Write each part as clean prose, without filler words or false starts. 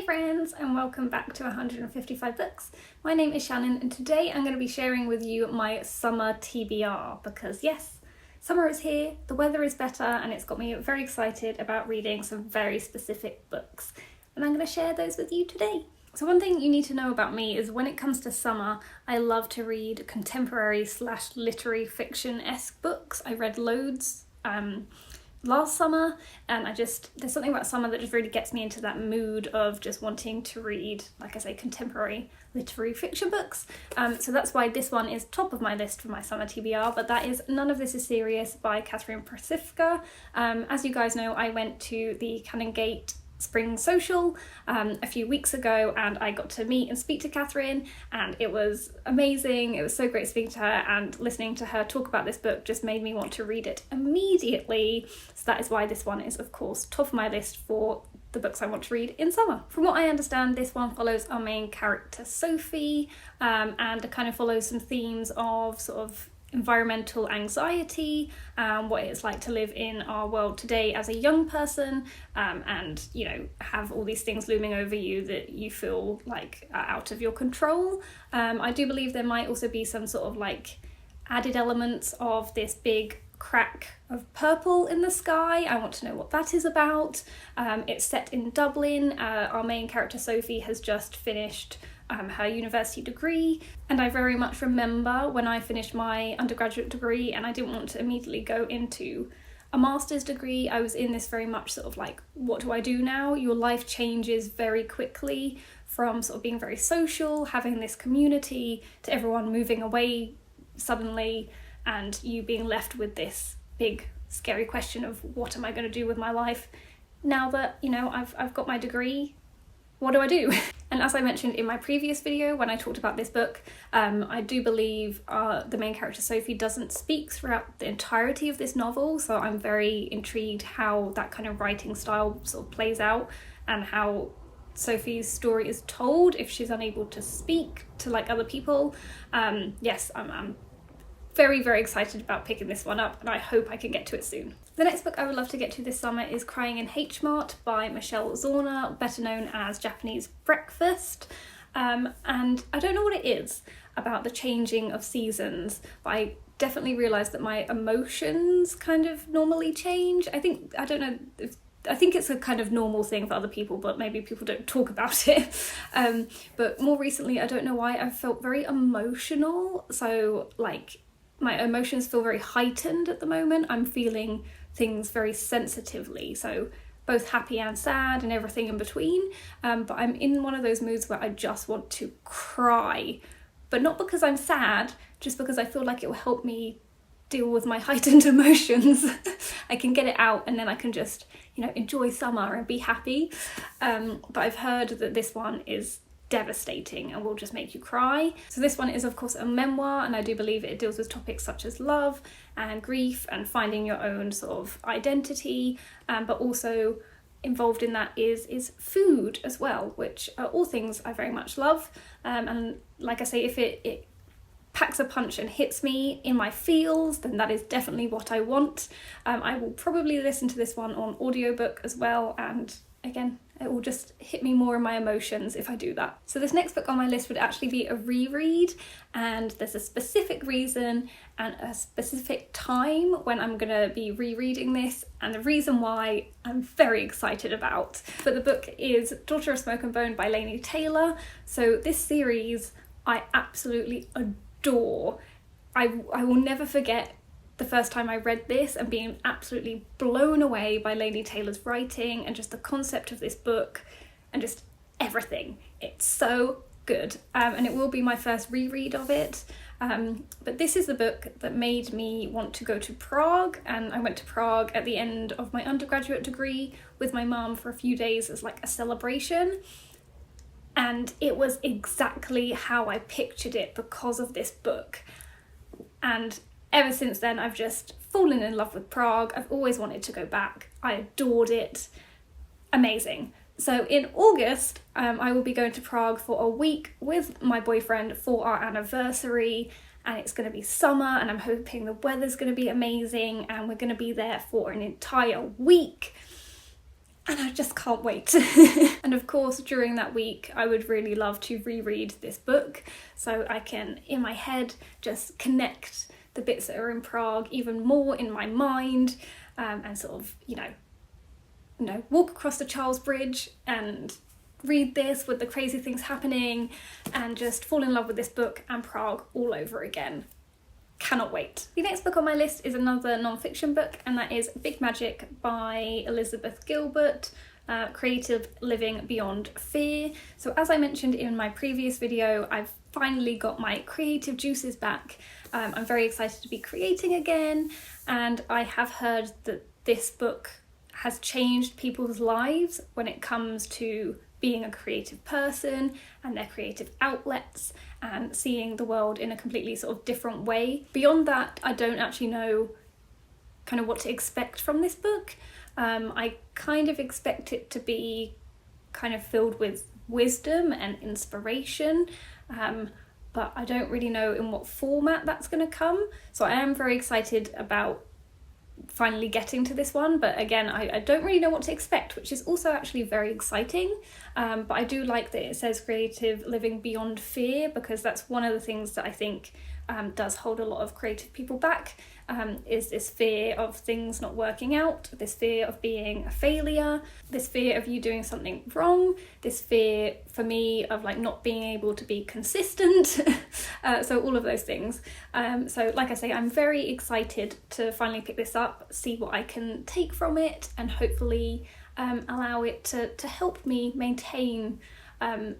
friends, and welcome back to 155 Books. My name is Shannon, and today I'm going to be sharing with you my summer TBR because yes, summer is here, the weather is better, and it's got me very excited about reading some very specific books. And I'm going to share those with you today. So one thing you need to know about me is when it comes to summer, I love to read contemporary / literary fiction-esque books. I read loads last summer, and there's something about summer that just really gets me into that mood of just wanting to read, like I say, contemporary literary fiction books. So that's why this one is top of my list for my summer TBR, but that is None of This Is Serious by Catherine Prasifka. As you guys know, I went to the Canon Gate Spring Social a few weeks ago, and I got to meet and speak to Catherine, and it was amazing. It was so great speaking to her, and listening to her talk about this book just made me want to read it immediately. So that is why this one is, of course, top of my list for the books I want to read in summer. From what I understand, this one follows our main character Sophie, and it kind of follows some themes of sort of environmental anxiety, what it's like to live in our world today as a young person, and you know, have all these things looming over you that you feel like are out of your control. I do believe there might also be some sort of like added elements of this big crack of purple in the sky. I want to know what that is about. It's set in Dublin. Our main character Sophie has just finished her university degree, and I very much remember when I finished my undergraduate degree and I didn't want to immediately go into a master's degree. I was in this very much sort of like, what do I do now? Your life changes very quickly from sort of being very social, having this community, to everyone moving away suddenly, and you being left with this big scary question of what am I going to do with my life now that, you know, I've got my degree. What do I do? And as I mentioned in my previous video when I talked about this book, I do believe the main character Sophie doesn't speak throughout the entirety of this novel, so I'm very intrigued how that kind of writing style sort of plays out and how Sophie's story is told if she's unable to speak to like other people. Yes, I'm very, very excited about picking this one up, and I hope I can get to it soon. The next book I would love to get to this summer is Crying in H Mart by Michelle Zorna, better known as Japanese Breakfast. And I don't know what it is about the changing of seasons, but I definitely realise that my emotions kind of normally change. I think it's a kind of normal thing for other people, but maybe people don't talk about it. But more recently, I don't know why, I've felt very emotional. So like, my emotions feel very heightened at the moment. I'm feeling things very sensitively, so both happy and sad and everything in between. But I'm in one of those moods where I just want to cry, but not because I'm sad, just because I feel like it will help me deal with my heightened emotions. I can get it out, and then I can just, you know, enjoy summer and be happy. But I've heard that this one is devastating and will just make you cry. So this one is of course a memoir, and I do believe it deals with topics such as love and grief and finding your own sort of identity, but also involved in that is food as well, which are all things I very much love. And like I say, if it packs a punch and hits me in my feels, then that is definitely what I want. I will probably listen to this one on audiobook as well, and again, it will just hit me more in my emotions if I do that. So this next book on my list would actually be a reread, and there's a specific reason and a specific time when I'm gonna be rereading this, and the reason why I'm very excited about. But the book is Daughter of Smoke and Bone by Laini Taylor. So this series I absolutely adore. I will never forget the first time I read this and being absolutely blown away by Laini Taylor's writing and just the concept of this book and just everything. It's so good, and it will be my first reread of it. But this is the book that made me want to go to Prague, and I went to Prague at the end of my undergraduate degree with my mum for a few days as like a celebration. And it was exactly how I pictured it because of this book. And ever since then, I've just fallen in love with Prague. I've always wanted to go back. I adored it. Amazing. So in August, I will be going to Prague for a week with my boyfriend for our anniversary, and it's going to be summer, and I'm hoping the weather's going to be amazing, and we're going to be there for an entire week. and I just can't wait. And of course, during that week, I would really love to reread this book so I can, in my head, just connect the bits that are in Prague even more in my mind, and sort of, you know, walk across the Charles Bridge and read this with the crazy things happening and just fall in love with this book and Prague all over again. Cannot wait. The next book on my list is another non-fiction book, and that is Big Magic by Elizabeth Gilbert, Creative Living Beyond Fear. So as I mentioned in my previous video, I've finally got my creative juices back. I'm very excited to be creating again, and I have heard that this book has changed people's lives when it comes to being a creative person and their creative outlets and seeing the world in a completely sort of different way. Beyond that, I don't actually know kind of what to expect from this book. I kind of expect it to be kind of filled with wisdom and inspiration, but I don't really know in what format that's going to come. So I am very excited about finally getting to this one, but again, I don't really know what to expect, which is also actually very exciting. But I do like that it says creative living beyond fear, because that's one of the things that I think does hold a lot of creative people back, is this fear of things not working out, this fear of being a failure, this fear of you doing something wrong, this fear for me of like not being able to be consistent. So all of those things. So like I say, I'm very excited to finally pick this up, see what I can take from it, and hopefully allow it to help me maintain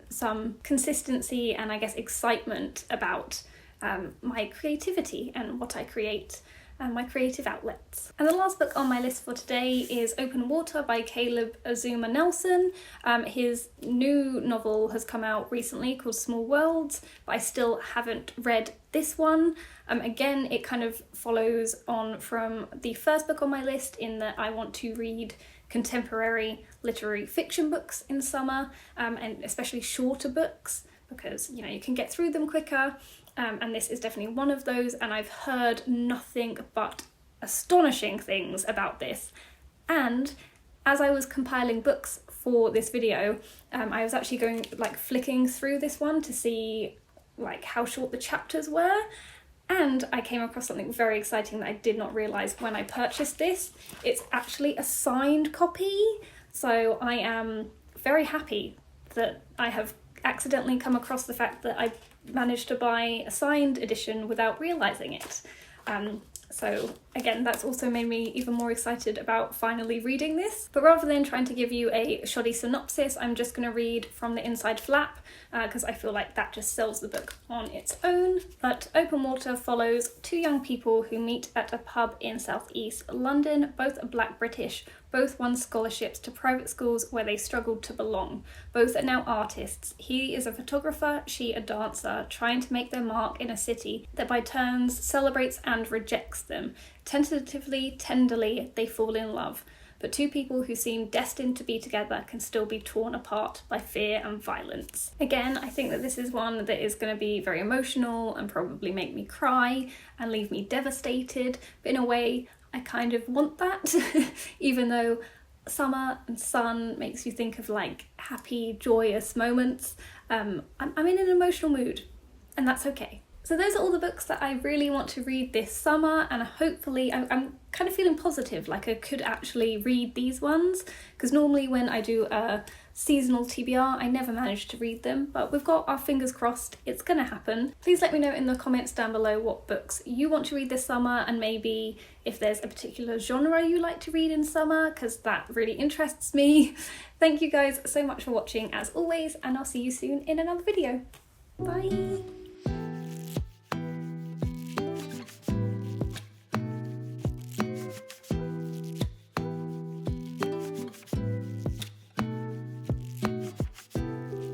some consistency and I guess excitement about my creativity and what I create and my creative outlets. And the last book on my list for today is Open Water by Caleb Azuma Nelson. His new novel has come out recently called Small Worlds, but I still haven't read this one. Again, it kind of follows on from the first book on my list in that I want to read contemporary literary fiction books in summer, and especially shorter books, because you know you can get through them quicker. And this is definitely one of those, and I've heard nothing but astonishing things about this. And as I was compiling books for this video, I was actually going like flicking through this one to see like how short the chapters were, and I came across something very exciting that I did not realise when I purchased this. It's actually a signed copy, so I am very happy that I have accidentally come across the fact that I managed to buy a signed edition without realising it. So again, that's also made me even more excited about finally reading this. But rather than trying to give you a shoddy synopsis, I'm just going to read from the inside flap, because I feel like that just sells the book on its own. But Open Water follows two young people who meet at a pub in southeast London. Both are Black British, both won scholarships to private schools where they struggled to belong. Both are now artists. He is a photographer, she a dancer, trying to make their mark in a city that by turns celebrates and rejects them. Tentatively, tenderly, they fall in love. But two people who seem destined to be together can still be torn apart by fear and violence. Again, I think that this is one that is going to be very emotional and probably make me cry and leave me devastated, but in a way I kind of want that, even though summer and sun makes you think of like happy, joyous moments. I'm in an emotional mood, and that's okay. So those are all the books that I really want to read this summer, and hopefully I'm kind of feeling positive, like I could actually read these ones, because normally when I do a seasonal TBR I never manage to read them, but we've got our fingers crossed it's gonna happen. Please let me know in the comments down below what books you want to read this summer, and maybe if there's a particular genre you like to read in summer, because that really interests me. Thank you guys so much for watching as always, and I'll see you soon in another video. Bye!